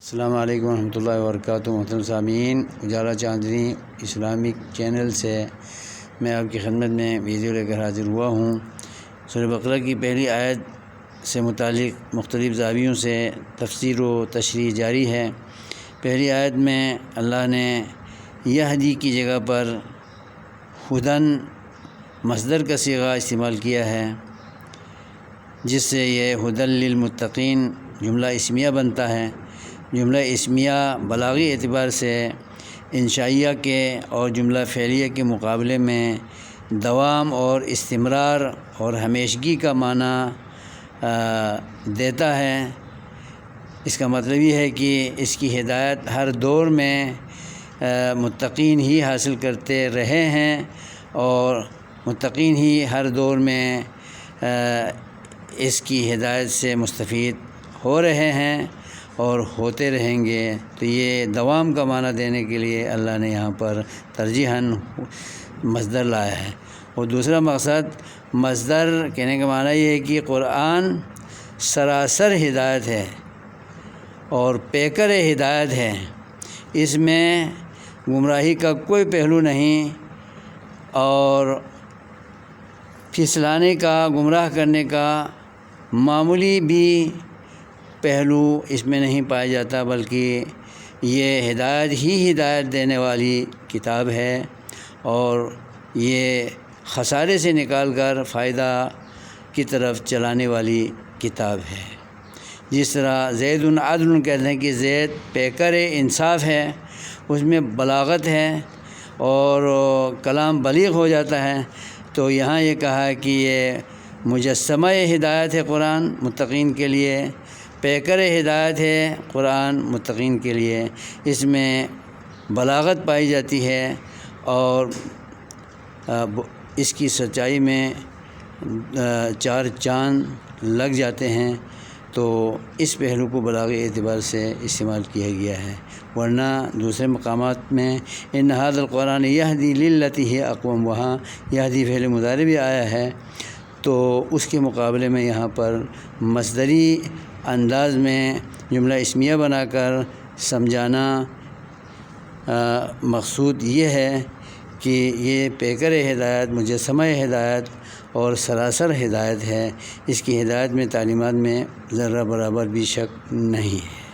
السلام علیکم ورحمۃ اللہ وبرکاتہ۔ محترم سامعین، اجالا چاندنی اسلامک چینل سے میں آپ کی خدمت میں ویڈیو لے کر حاضر ہوا ہوں۔ سورہ بقرہ کی پہلی آیت سے متعلق مختلف زاویوں سے تفسیر و تشریح جاری ہے۔ پہلی آیت میں اللہ نے یہدی کی جگہ پر ہدن مصدر کا صیغہ استعمال کیا ہے، جس سے یہ ہدن للمتقین جملہ اسمیہ بنتا ہے۔ جملہ اسمیہ بلاغی اعتبار سے انشائیہ کے اور جملہ فعلیہ کے مقابلے میں دوام اور استمرار اور ہمیشگی کا معنی دیتا ہے۔ اس کا مطلب یہ ہے کہ اس کی ہدایت ہر دور میں متقین ہی حاصل کرتے رہے ہیں اور متقین ہی ہر دور میں اس کی ہدایت سے مستفید ہو رہے ہیں اور ہوتے رہیں گے۔ تو یہ دوام کا معنی دینے کے لیے اللہ نے یہاں پر ترجیحاً مصدر لایا ہے۔ اور دوسرا مقصد مصدر کہنے کا معنی یہ ہے کہ قرآن سراسر ہدایت ہے اور پیکر ہدایت ہے، اس میں گمراہی کا کوئی پہلو نہیں اور پھسلانے کا، گمراہ کرنے کا معمولی بھی پہلو اس میں نہیں پایا جاتا، بلکہ یہ ہدایت ہی ہدایت دینے والی کتاب ہے اور یہ خسارے سے نکال کر فائدہ کی طرف چلانے والی کتاب ہے۔ جس طرح زید عدل کہتے ہیں کہ زید پیکر انصاف ہے، اس میں بلاغت ہے اور کلام بلیغ ہو جاتا ہے، تو یہاں یہ کہا ہے کہ یہ مجسمہ ہدایت ہے قرآن متقین کے لیے، پیکر ہدایت ہے قرآن متقین کے لیے۔ اس میں بلاغت پائی جاتی ہے اور اس کی سچائی میں چار چاند لگ جاتے ہیں، تو اس پہلو کو بلاغی اعتبار سے استعمال کیا گیا ہے۔ ورنہ دوسرے مقامات میں ان ھذا القرآن یہدی للتی ہی اقوم، وہاں یہدی فعل مضارع بھی آیا ہے، تو اس کے مقابلے میں یہاں پر مصدری انداز میں جملہ اسمیہ بنا کر سمجھانا مقصود یہ ہے کہ یہ پیکر ہدایت، مجسمہ ہدایت اور سراسر ہدایت ہے، اس کی ہدایت میں تعلیمات میں ذرہ برابر بھی شک نہیں ہے۔